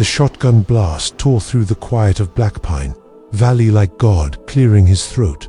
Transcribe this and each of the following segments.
The shotgun blast tore through the quiet of Blackpine Valley like God clearing his throat.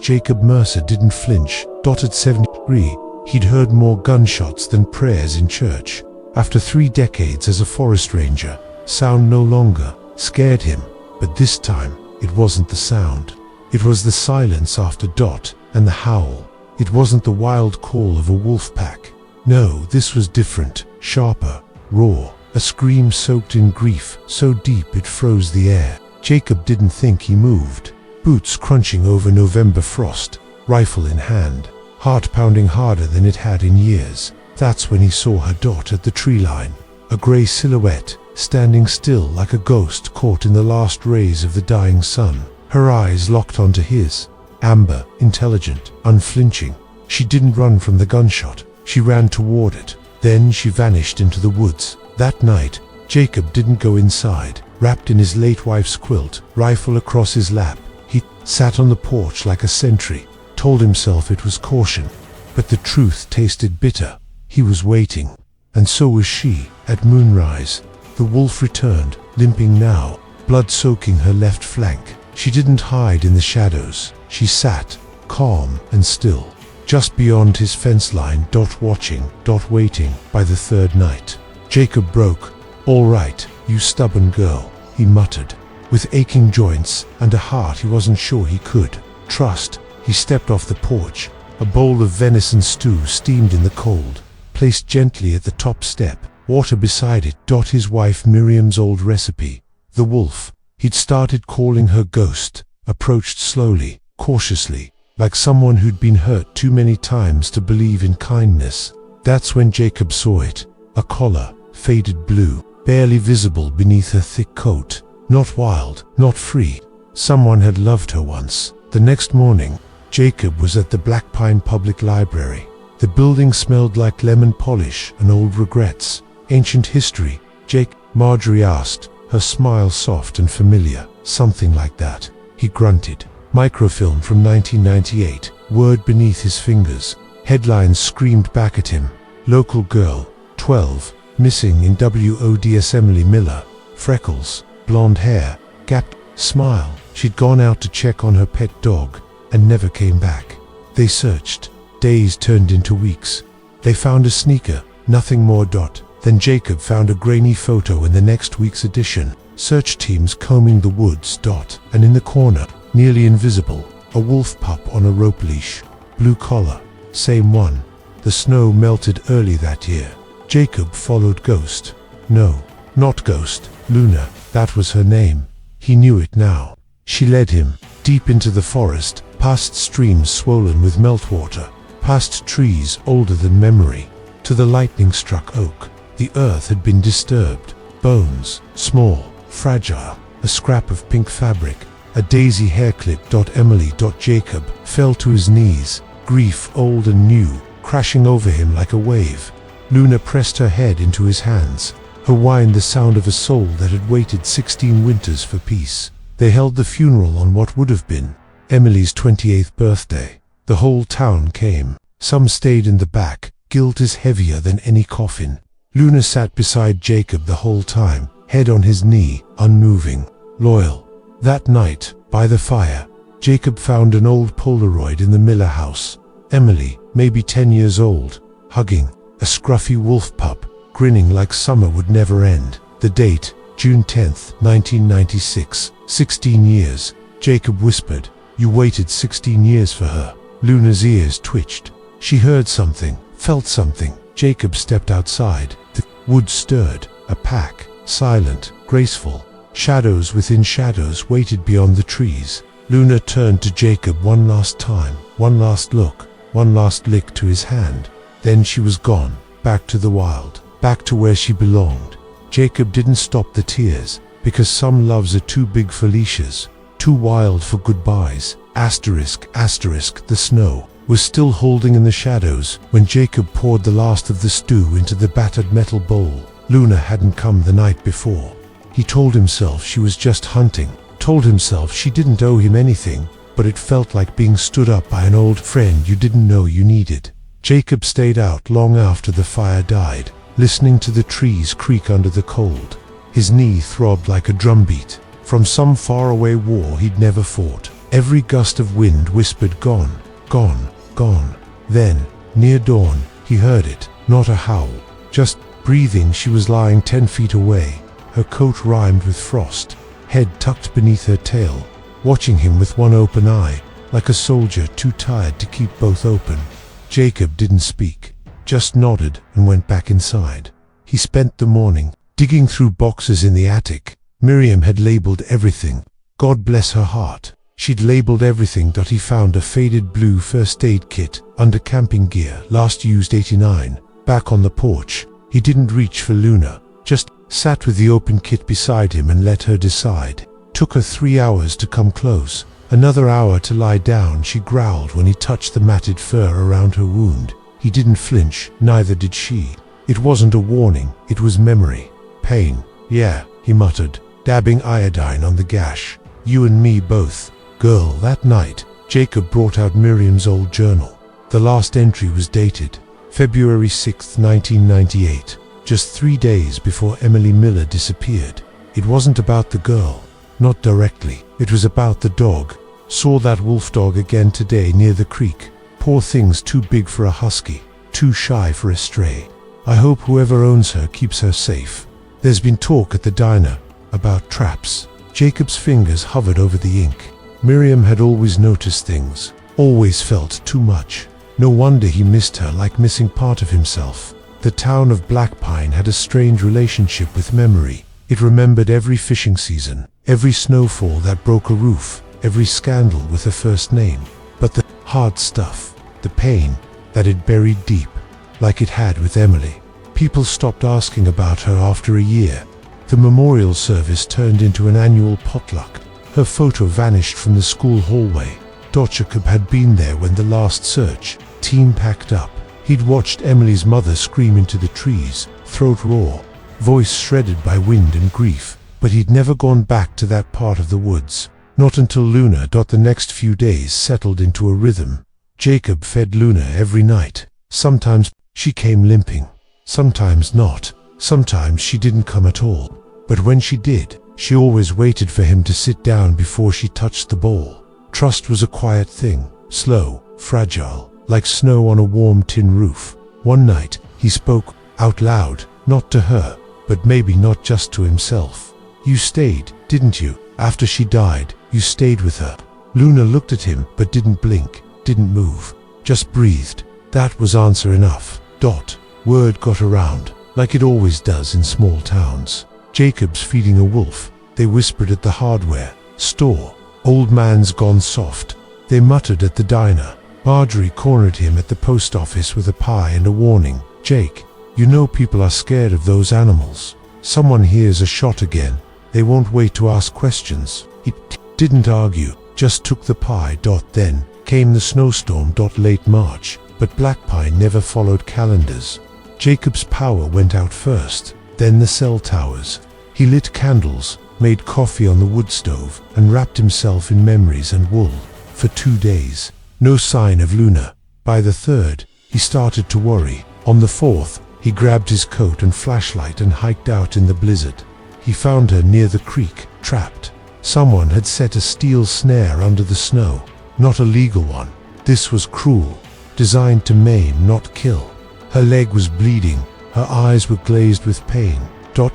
Jacob Mercer didn't flinch. At 73, he'd heard more gunshots than prayers in church. After 3 decades as a forest ranger, sound no longer scared him. But this time, it wasn't the sound. It was the silence after Dot and the howl. It wasn't the wild call of a wolf pack. No, this was different, sharper, raw, a scream soaked in grief so deep it froze the air. Jacob didn't think he moved. Boots crunching over November frost, rifle in hand, heart pounding harder than it had in years. That's when he saw her Dot at the tree line, a grey silhouette, standing still like a ghost caught in the last rays of the dying sun. Her eyes locked onto his, amber, intelligent, unflinching. She didn't run from the gunshot, she ran toward it. Then she vanished into the woods. That night, Jacob didn't go inside. Wrapped in his late wife's quilt, rifle across his lap, he sat on the porch like a sentry, told himself it was caution. But the truth tasted bitter. He was waiting, and so was she. At moonrise, the wolf returned, limping now, blood soaking her left flank. She didn't hide in the shadows. She sat, calm and still, just beyond his fence line. Watching, waiting. By the 3rd night, Jacob broke. "All right, you stubborn girl," he muttered. With aching joints and a heart he wasn't sure he could trust, he stepped off the porch. A bowl of venison stew steamed in the cold, placed gently at the top step, water beside it. His wife Miriam's old recipe. The wolf, he'd started calling her ghost, approached slowly, cautiously, like someone who'd been hurt too many times to believe in kindness. That's when Jacob saw it. A collar, faded blue, barely visible beneath her thick coat. Not wild, not free. Someone had loved her once. The next morning, Jacob was at the Blackpine Public Library. The building smelled like lemon polish and old regrets. Ancient history, Marjorie asked, her smile soft and familiar. Something like that. He grunted. Microfilm from 1998, word beneath his fingers. Headlines screamed back at him. Local girl, 12, missing in WODS. Emily Miller. Freckles, blonde hair, gapped smile. She'd gone out to check on her pet dog and never came back. They searched. Days turned into weeks. They found a sneaker, nothing more. Then Jacob found a grainy photo in the next week's edition. Search teams combing the woods. And in the corner, nearly invisible, a wolf pup on a rope leash. Blue collar, same one. The snow melted early that year. Jacob followed Ghost. No, not Ghost, Luna, that was her name. He knew it now. She led him, deep into the forest, past streams swollen with meltwater, past trees older than memory, to the lightning-struck oak. The earth had been disturbed. Bones, small, fragile, a scrap of pink fabric, a daisy hairclip. Emily. Jacob fell to his knees, grief old and new, crashing over him like a wave. Luna pressed her head into his hands, her whine the sound of a soul that had waited 16 winters for peace. They held the funeral on what would have been Emily's 28th birthday. The whole town came. Some stayed in the back. Guilt is heavier than any coffin. Luna sat beside Jacob the whole time, head on his knee, unmoving, loyal. That night, by the fire, Jacob found an old Polaroid in the Miller house. Emily, maybe 10 years old, hugging a scruffy wolf pup, grinning like summer would never end. The date, June 10th, 1996. 16 years. Jacob whispered, "You waited 16 years for her." Luna's ears twitched. She heard something, felt something. Jacob stepped outside. The woods stirred. A pack, silent, graceful. Shadows within shadows waited beyond the trees. Luna turned to Jacob one last time, one last look, one last lick to his hand. Then she was gone, back to the wild, back to where she belonged. Jacob didn't stop the tears, because some loves are too big for leashes, too wild for goodbyes. The snow was still holding in the shadows when Jacob poured the last of the stew into the battered metal bowl. Luna hadn't come the night before. He told himself she was just hunting, told himself she didn't owe him anything, but it felt like being stood up by an old friend you didn't know you needed. Jacob stayed out long after the fire died, listening to the trees creak under the cold. His knee throbbed like a drumbeat from some faraway war he'd never fought. Every gust of wind whispered, "Gone, gone, gone." Then, near dawn, he heard it, not a howl, just breathing. She was lying 10 feet away, her coat rimed with frost, head tucked beneath her tail, watching him with one open eye, like a soldier too tired to keep both open. Jacob didn't speak, just nodded and went back inside. He spent the morning digging through boxes in the attic. Miriam had labeled everything. God bless her heart. She'd labeled everything. He found a faded blue first aid kit under camping gear, last used '89, back on the porch. He didn't reach for Luna, just sat with the open kit beside him and let her decide. Took her 3 hours to come close, another hour to lie down. She growled when he touched the matted fur around her wound. He didn't flinch, neither did she. It wasn't a warning, it was memory. Pain. Yeah, he muttered, dabbing iodine on the gash. You and me both. Girl, that night, Jacob brought out Miriam's old journal. The last entry was dated February 6, 1998, just 3 days before Emily Miller disappeared. It wasn't about the girl, not directly. It was about the dog. Saw that wolf dog again today near the creek. Poor thing's too big for a husky, too shy for a stray. I hope whoever owns her keeps her safe. There's been talk at the diner about traps. Jacob's fingers hovered over the ink. Miriam had always noticed things, always felt too much. No wonder he missed her like missing part of himself. The town of Blackpine had a strange relationship with memory. It remembered every fishing season, every snowfall that broke a roof, every scandal with a first name. But the hard stuff, the pain that it buried deep, like it had with Emily. People stopped asking about her after a year. The memorial service turned into an annual potluck. Her photo vanished from the school hallway. Jacob had been there when the last search team packed up. He'd watched Emily's mother scream into the trees, throat raw, voice shredded by wind and grief, but he'd never gone back to that part of the woods. Not until Luna. The next few days settled into a rhythm. Jacob fed Luna every night. Sometimes she came limping, sometimes not. Sometimes she didn't come at all. But when she did, she always waited for him to sit down before she touched the bowl. Trust was a quiet thing, slow, fragile, like snow on a warm tin roof. One night, he spoke out loud, not to her, but maybe not just to himself. You stayed, didn't you? After she died, you stayed with her. Luna looked at him, but didn't blink, didn't move, just breathed. That was answer enough. Word got around, like it always does in small towns. Jacob's feeding a wolf. They whispered at the hardware store. Old man's gone soft. They muttered at the diner. Marjorie cornered him at the post office with a pie and a warning. Jake, you know people are scared of those animals. Someone hears a shot again, they won't wait to ask questions. He didn't argue, just took the pie. Then came the snowstorm. Late March, but Blackpine never followed calendars. Jacob's power went out first, then the cell towers. He lit candles, made coffee on the wood stove, and wrapped himself in memories and wool. For 2 days, no sign of Luna. By the 3rd, he started to worry. On the 4th, he grabbed his coat and flashlight and hiked out in the blizzard. He found her near the creek, trapped. Someone had set a steel snare under the snow. Not a legal one. This was cruel, designed to maim, not kill. Her leg was bleeding, her eyes were glazed with pain.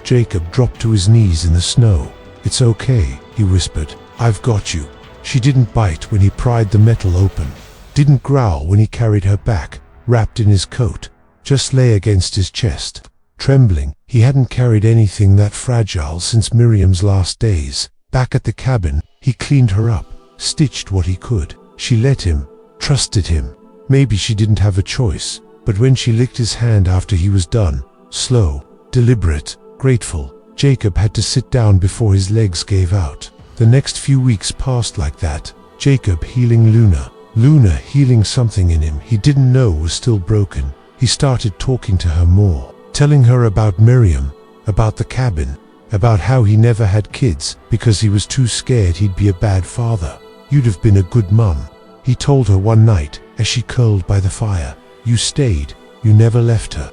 Jacob dropped to his knees in the snow. It's okay, he whispered. I've got you. She didn't bite when he pried the metal open. Didn't growl when he carried her back, wrapped in his coat. Just lay against his chest, trembling. He hadn't carried anything that fragile since Miriam's last days. Back at the cabin, he cleaned her up, stitched what he could. She let him, trusted him. Maybe she didn't have a choice. But when she licked his hand after he was done, slow, deliberate, grateful, Jacob had to sit down before his legs gave out. The next few weeks passed like that. Jacob healing Luna. Luna healing something in him he didn't know was still broken. He started talking to her more, telling her about Miriam, about the cabin, about how he never had kids because he was too scared he'd be a bad father. You'd have been a good mum, he told her one night as she curled by the fire. You stayed, you never left her.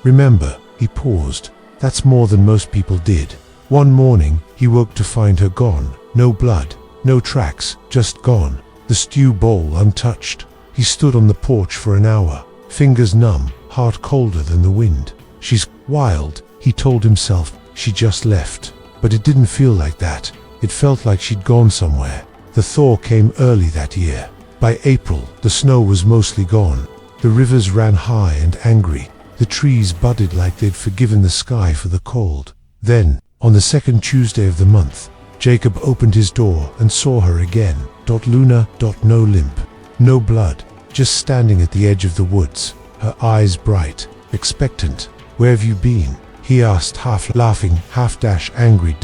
Remember, he paused. That's more than most people did. One morning, he woke to find her gone. No blood, no tracks, just gone. The stew bowl untouched. He stood on the porch for an hour, fingers numb, heart colder than the wind. She's wild, he told himself. She just left. But it didn't feel like that. It felt like she'd gone somewhere. The thaw came early that year. By April, the snow was mostly gone. The rivers ran high and angry. The trees budded like they'd forgiven the sky for the cold. Then, on the second Tuesday of the month, Jacob opened his door and saw her again. Luna. No limp, no blood, just standing at the edge of the woods, her eyes bright, expectant. "Where have you been?" he asked, half laughing, half angry.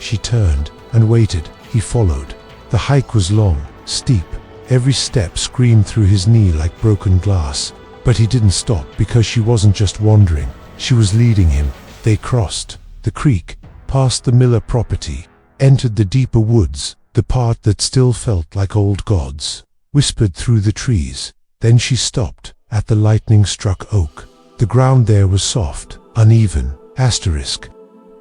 She turned and waited. He followed. The hike was long, steep. Every step screamed through his knee like broken glass. But he didn't stop because she wasn't just wandering. She was leading him. They crossed the creek, past the Miller property, entered the deeper woods, the part that still felt like old gods, whispered through the trees. Then she stopped at the lightning-struck oak. The ground there was soft, uneven,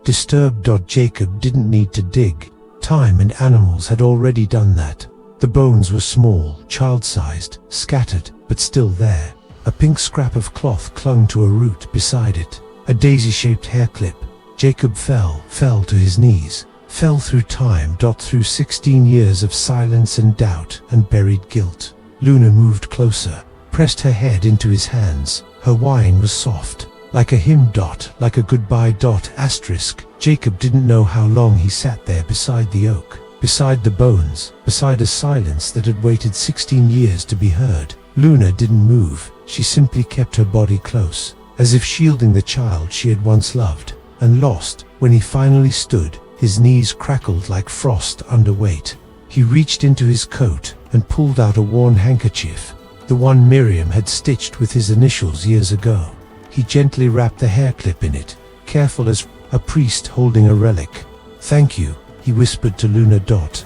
disturbed. Jacob didn't need to dig. Time and animals had already done that. The bones were small, child-sized, scattered, but still there. A pink scrap of cloth clung to a root beside it, a daisy-shaped hair clip. Jacob fell to his knees, fell through time. Through 16 years of silence and doubt and buried guilt. Luna moved closer, pressed her head into his hands. Her whine was soft, like a hymn. Like a goodbye. Jacob didn't know how long he sat there beside the oak, beside the bones, beside a silence that had waited 16 years to be heard. Luna didn't move. She simply kept her body close, as if shielding the child she had once loved and lost. When he finally stood, his knees crackled like frost under weight. He reached into his coat and pulled out a worn handkerchief, the one Miriam had stitched with his initials years ago. He gently wrapped the hair clip in it, careful as a priest holding a relic. "Thank you," he whispered to Luna.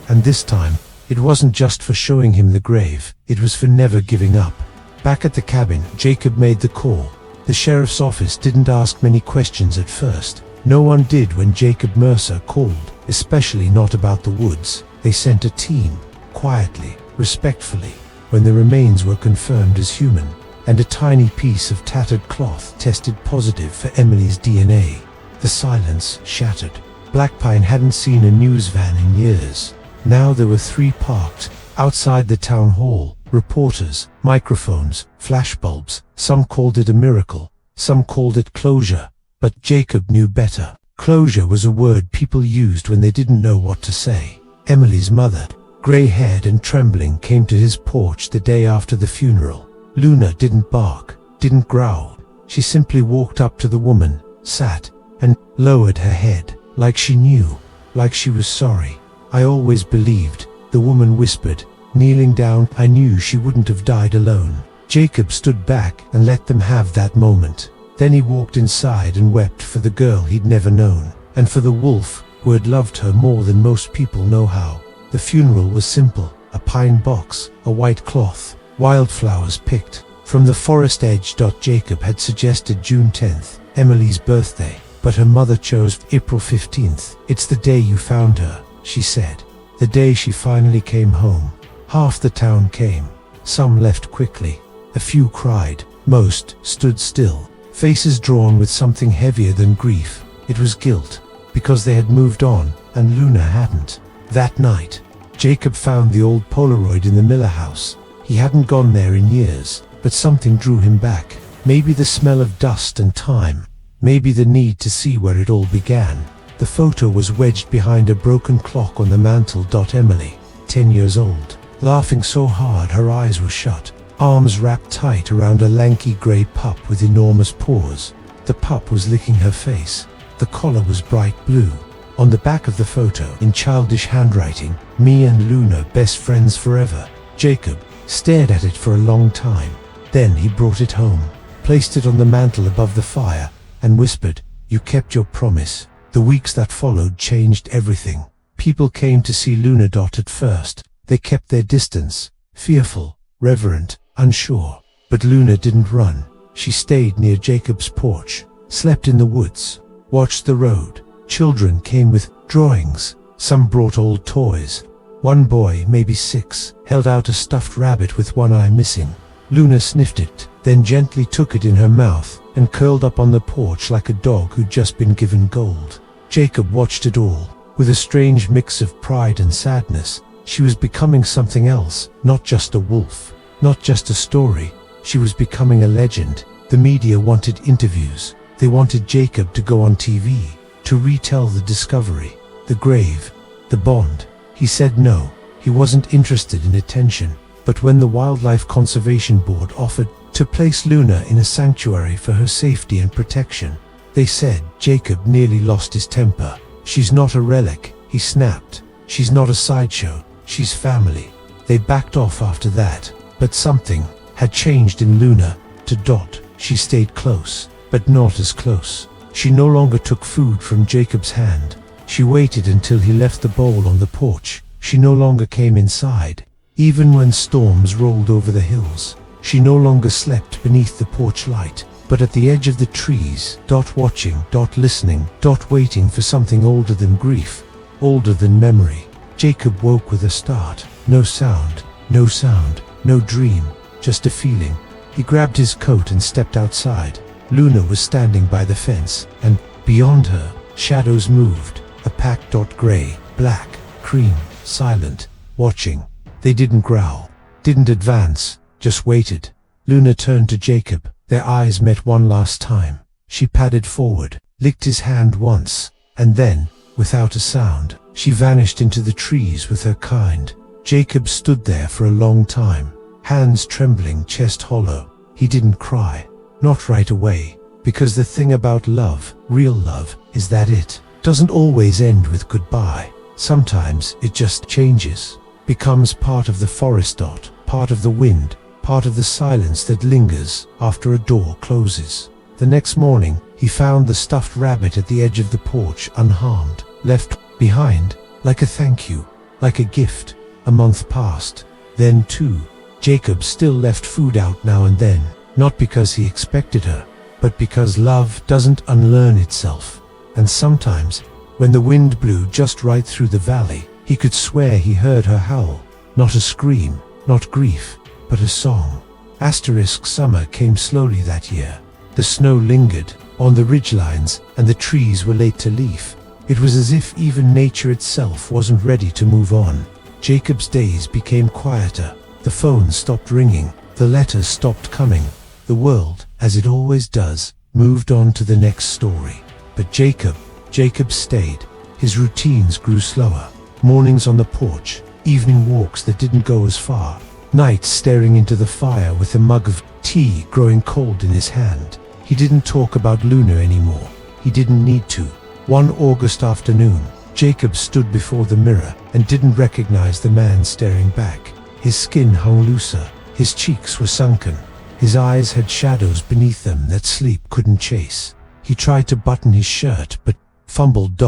And this time, it wasn't just for showing him the grave, it was for never giving up. Back at the cabin, Jacob made the call. The sheriff's office didn't ask many questions at first. No one did when Jacob Mercer called, especially not about the woods. They sent a team, quietly, respectfully. When the remains were confirmed as human, and a tiny piece of tattered cloth tested positive for Emily's DNA, the silence shattered. Blackpine hadn't seen a news van in years. Now there were 3 parked outside the town hall. Reporters, microphones, flashbulbs. Some called it a miracle, some called it closure. But Jacob knew better. Closure was a word people used when they didn't know what to say. Emily's mother, grey-haired and trembling, came to his porch the day after the funeral. Luna didn't bark, didn't growl. She simply walked up to the woman, sat, and lowered her head, like she knew, like she was sorry. "I always believed," the woman whispered, kneeling down. "I knew she wouldn't have died alone." Jacob stood back and let them have that moment. Then he walked inside and wept for the girl he'd never known, and for the wolf who had loved her more than most people know how. The funeral was simple: a pine box, a white cloth, wildflowers picked from the forest edge. Jacob had suggested June 10th, Emily's birthday, but her mother chose April 15th. "It's the day you found her," she said. "The day she finally came home." Half the town came. Some left quickly. A few cried. Most stood still, faces drawn with something heavier than grief. It was guilt, because they had moved on, and Luna hadn't. That night, Jacob found the old Polaroid in the Miller house. He hadn't gone there in years, but something drew him back. Maybe the smell of dust and time. Maybe the need to see where it all began. The photo was wedged behind a broken clock on the mantel. Emily, 10 years old, laughing so hard her eyes were shut, arms wrapped tight around a lanky grey pup with enormous paws. The pup was licking her face. The collar was bright blue. On the back of the photo, in childish handwriting, "Me and Luna, best friends forever." Jacob stared at it for a long time. Then he brought it home, placed it on the mantel above the fire, and whispered, "You kept your promise." The weeks that followed changed everything. People came to see Luna. At first, they kept their distance, fearful, reverent, unsure. But Luna didn't run. She stayed near Jacob's porch, slept in the woods, watched the road. Children came with drawings. Some brought old toys. One boy, maybe 6, held out a stuffed rabbit with one eye missing. Luna sniffed it, then gently took it in her mouth and curled up on the porch like a dog who'd just been given gold. Jacob watched it all, with a strange mix of pride and sadness. She was becoming something else, not just a wolf, not just a story. She was becoming a legend. The media wanted interviews. They wanted Jacob to go on TV, to retell the discovery, the grave, the bond. He said no. He wasn't interested in attention. But when the Wildlife Conservation Board offered to place Luna in a sanctuary for her safety and protection, they said, Jacob nearly lost his temper. She's not a relic, he snapped. She's not a sideshow, she's family. They backed off after that. But something had changed in Luna. To Dot, she stayed close, but not as close. She no longer took food from Jacob's hand. She waited until he left the bowl on the porch. She no longer came inside, even when storms rolled over the hills. She no longer slept beneath the porch light, but at the edge of the trees, Dot watching, Dot listening, Dot waiting for something older than grief, older than memory. Jacob woke with a start. No sound, no sound, no dream, just a feeling. He grabbed his coat and stepped outside. Luna was standing by the fence, and beyond her, shadows moved. A pack. Gray, black, cream, silent, watching. They didn't growl, didn't advance, just waited. Luna turned to Jacob. Their eyes met one last time. She padded forward, licked his hand once, and then, without a sound, she vanished into the trees with her kind. Jacob stood there for a long time, hands trembling, chest hollow. He didn't cry, not right away, because the thing about love, real love, is that it doesn't always end with goodbye. Sometimes it just changes, becomes part of the forest. Part of the wind, part of the silence that lingers after a door closes. The next morning, he found the stuffed rabbit at the edge of the porch, unharmed, left behind, like a thank you, like a gift. A month passed. Then too, Jacob still left food out now and then, not because he expected her, but because love doesn't unlearn itself. And sometimes, when the wind blew just right through the valley, he could swear he heard her howl. Not a scream, not grief, but a song. Summer came slowly that year. The snow lingered on the ridgelines, and the trees were late to leaf. It was as if even nature itself wasn't ready to move on. Jacob's days became quieter. The phone stopped ringing. The letters stopped coming. The world, as it always does, moved on to the next story. But Jacob stayed. His routines grew slower. Mornings on the porch, evening walks that didn't go as far, nights staring into the fire with a mug of tea growing cold in his hand. He didn't talk about Luna anymore. He didn't need to. One August afternoon, Jacob stood before the mirror and didn't recognize the man staring back. His skin hung looser. His cheeks were sunken. His eyes had shadows beneath them that sleep couldn't chase. He tried to button his shirt, but fumbled.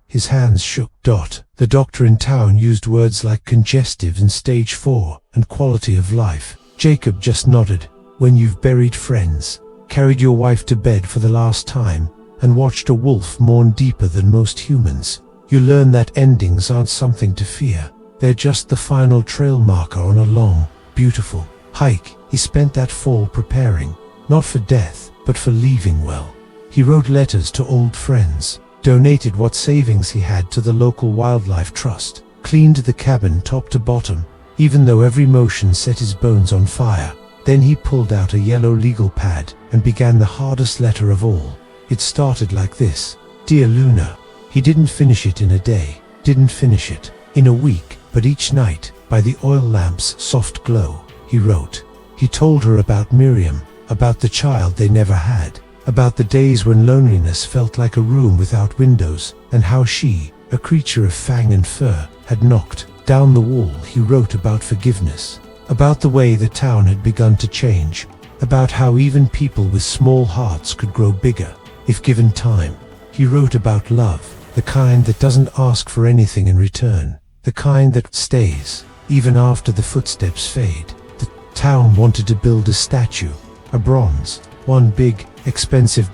His hands shook. The doctor in town used words like congestive and stage 4 and quality of life. Jacob just nodded. When you've buried friends, carried your wife to bed for the last time, and watched a wolf mourn deeper than most humans, you learn that endings aren't something to fear. They're just the final trail marker on a long, beautiful hike he spent that fall preparing, not for death, but for leaving well. He wrote letters to old friends, donated what savings he had to the local wildlife trust, cleaned the cabin top to bottom, even though every motion set his bones on fire. Then he pulled out a yellow legal pad and began the hardest letter of all. It started like this: Dear Luna. He didn't finish it in a day, didn't finish it in a week, but each night, by the oil lamp's soft glow, he wrote. He told her about Miriam, about the child they never had, about the days when loneliness felt like a room without windows, and how she, a creature of fang and fur, had knocked down the wall. He wrote about forgiveness, about the way the town had begun to change, about how even people with small hearts could grow bigger, if given time. He wrote about love, the kind that doesn't ask for anything in return, the kind that stays, even after the footsteps fade. The town wanted to build a statue, a bronze, one big, expensive.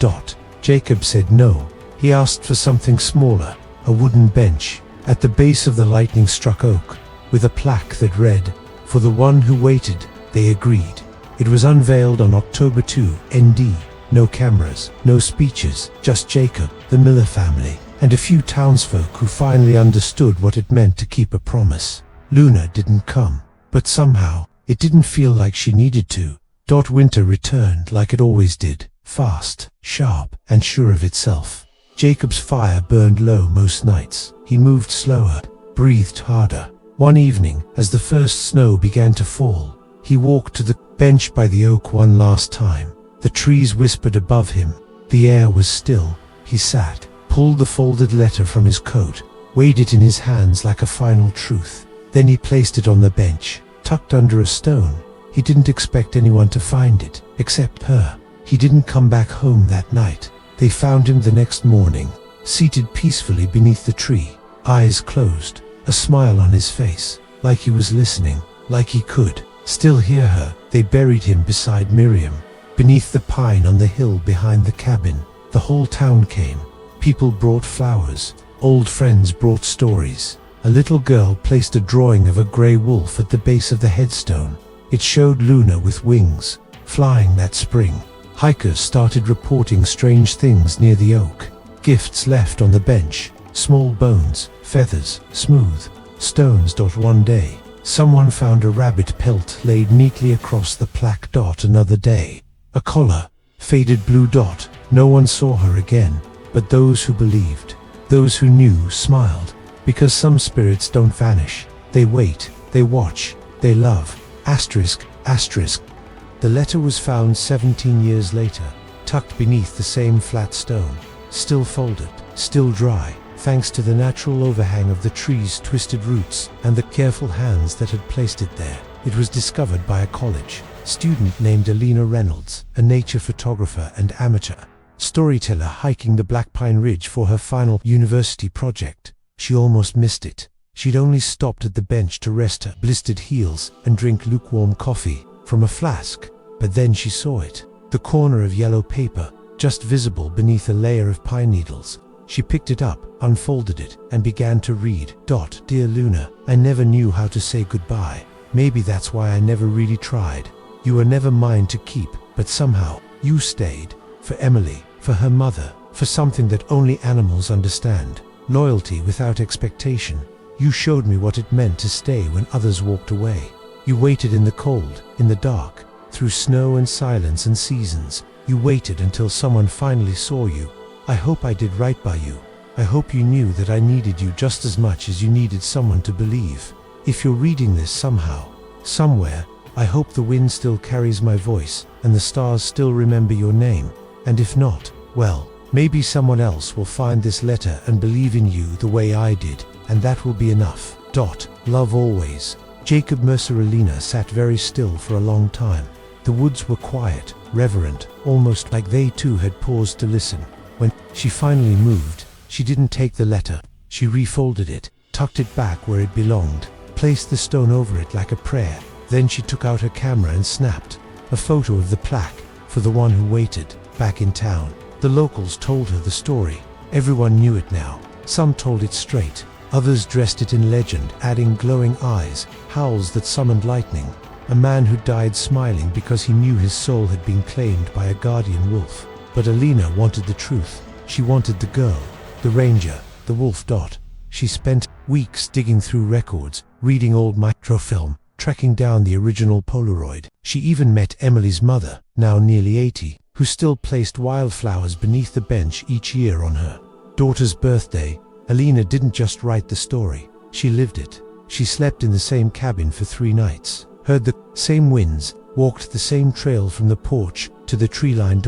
Jacob said no. He asked for something smaller, a wooden bench, at the base of the lightning-struck oak, with a plaque that read, "For the one who waited." They agreed. It was unveiled on October 2, ND. No cameras, no speeches, just Jacob, the Miller family, and a few townsfolk who finally understood what it meant to keep a promise. Luna didn't come, but somehow, it didn't feel like she needed to. Winter returned like it always did, fast, sharp, and sure of itself. Jacob's fire burned low most nights. He moved slower, breathed harder. One evening, as the first snow began to fall, he walked to the bench by the oak one last time. The trees whispered above him. The air was still. He sat, pulled the folded letter from his coat, weighed it in his hands like a final truth. Then he placed it on the bench, tucked under a stone. He didn't expect anyone to find it, except her. He didn't come back home that night. They found him the next morning, seated peacefully beneath the tree, eyes closed, a smile on his face, like he was listening, like he could still hear her. They buried him beside Miriam, beneath the pine on the hill behind the cabin. The whole town came. People brought flowers, old friends brought stories. A little girl placed a drawing of a grey wolf at the base of the headstone. It showed Luna with wings, flying that spring. Hikers started reporting strange things near the oak. Gifts left on the bench, small bones, feathers, smooth stones. One day, someone found a rabbit pelt laid neatly across the plaque. Another day, a collar, faded blue. No one saw her again, but those who believed, those who knew, smiled, because some spirits don't vanish. They wait, they watch, they love. Asterisk, asterisk. The letter was found 17 years later, tucked beneath the same flat stone, still folded, still dry, thanks to the natural overhang of the tree's twisted roots and the careful hands that had placed it there. It was discovered by a college student named Alina Reynolds, a nature photographer and amateur storyteller hiking the Black Pine Ridge for her final university project. She almost missed it. She'd only stopped at the bench to rest her blistered heels and drink lukewarm coffee from a flask, but then she saw it. The corner of yellow paper, just visible beneath a layer of pine needles. She picked it up, unfolded it, and began to read. Dear Luna, I never knew how to say goodbye. Maybe that's why I never really tried. You were never mine to keep, but somehow, you stayed. For Emily, for her mother, for something that only animals understand. Loyalty without expectation. You showed me what it meant to stay when others walked away. You waited in the cold, in the dark, through snow and silence and seasons. You waited until someone finally saw you. I hope I did right by you. I hope you knew that I needed you just as much as you needed someone to believe. If you're reading this somehow, somewhere, I hope the wind still carries my voice and the stars still remember your name. And if not, well, maybe someone else will find this letter and believe in you the way I did, and that will be enough. Love always. Jacob Mercer. Alina sat very still for a long time. The woods were quiet, reverent, almost like they too had paused to listen. When she finally moved, she didn't take the letter. She refolded it, tucked it back where it belonged, placed the stone over it like a prayer. Then she took out her camera and snapped a photo of the plaque, for the one who waited, back in town. The locals told her the story. Everyone knew it now. Some told it straight. Others dressed it in legend, adding glowing eyes, howls that summoned lightning. A man who died smiling because he knew his soul had been claimed by a guardian wolf. But Alina wanted the truth. She wanted the girl, the ranger, the wolf. She spent weeks digging through records, reading old microfilm, tracking down the original Polaroid. She even met Emily's mother, now nearly 80, who still placed wildflowers beneath the bench each year on her daughter's birthday. Alina didn't just write the story, she lived it. She slept in the same cabin for 3 nights, heard the same winds, walked the same trail from the porch to the tree line.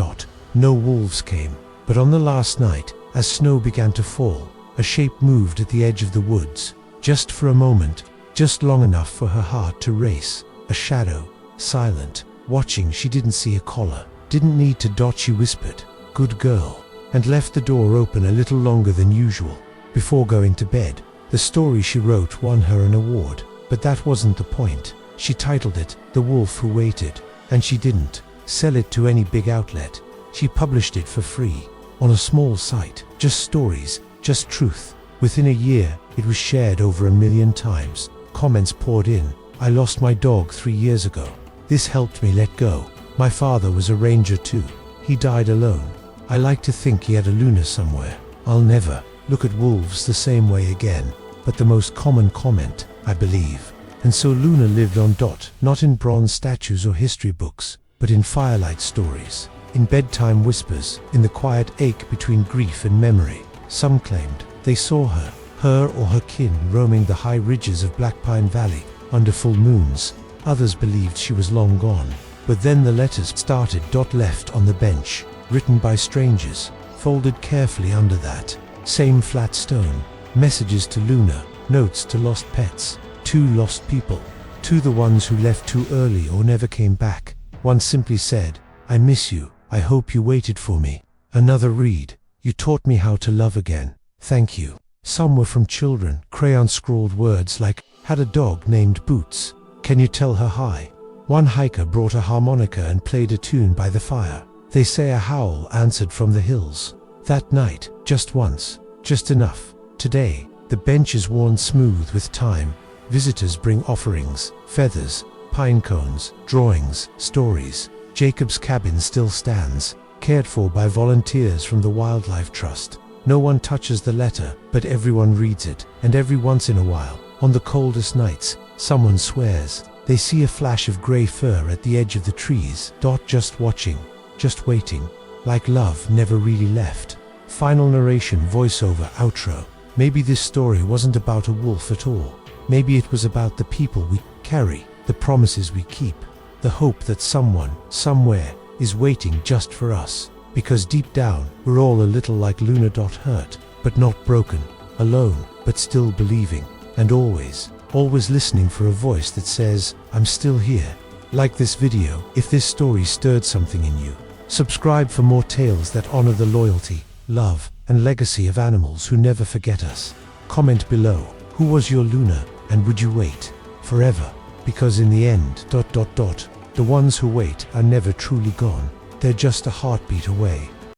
No wolves came, but on the last night, as snow began to fall, a shape moved at the edge of the woods, just for a moment, just long enough for her heart to race. A shadow, silent, watching. She didn't see a collar, didn't need to. She whispered, "Good girl," and left the door open a little longer than usual. Before going to bed, the story she wrote won her an award, but that wasn't the point. She titled it, "The Wolf Who Waited," and she didn't sell it to any big outlet. She published it for free. on a small site, just stories, just truth. Within a year, it was shared over 1 million times. Comments poured in. I lost my dog 3 years ago. This helped me let go. My father was a ranger too. He died alone. I like to think he had a Luna somewhere. I'll never look at wolves the same way again. But the most common comment, I believe. And so Luna lived on. Not in bronze statues or history books, but in firelight stories, in bedtime whispers, in the quiet ache between grief and memory. Some claimed they saw her or her kin roaming the high ridges of Blackpine Valley under full moons. Others believed she was long gone. But then the letters started. Left on the bench, written by strangers, folded carefully under that same flat stone. Messages to Luna, notes to lost pets, to lost people, to the ones who left too early or never came back. One simply said, I miss you, I hope you waited for me. Another read, you taught me how to love again, thank you. Some were from children, crayon-scrawled words like, had a dog named Boots, can you tell her hi? One hiker brought a harmonica and played a tune by the fire. They say a howl answered from the hills. That night, just once, just enough. Today, the bench is worn smooth with time. Visitors bring offerings, feathers, pine cones, drawings, stories. Jacob's cabin still stands, cared for by volunteers from the Wildlife Trust. No one touches the letter, but everyone reads it, and every once in a while, on the coldest nights, someone swears. They see a flash of grey fur at the edge of the trees. Just watching, just waiting, like love never really left. Final narration, voiceover, outro. Maybe this story wasn't about a wolf at all. Maybe it was about the people we carry, the promises we keep, the hope that someone, somewhere, is waiting just for us. Because deep down, we're all a little like Luna. Hurt, but not broken, alone, but still believing, and always listening for a voice that says, I'm still here. Like this video if this story stirred something in you. Subscribe for more tales that honor the loyalty, love, and legacy of animals who never forget us. Comment below, who was your Luna, and would you wait forever? Because in the end, the ones who wait are never truly gone. They're just a heartbeat away.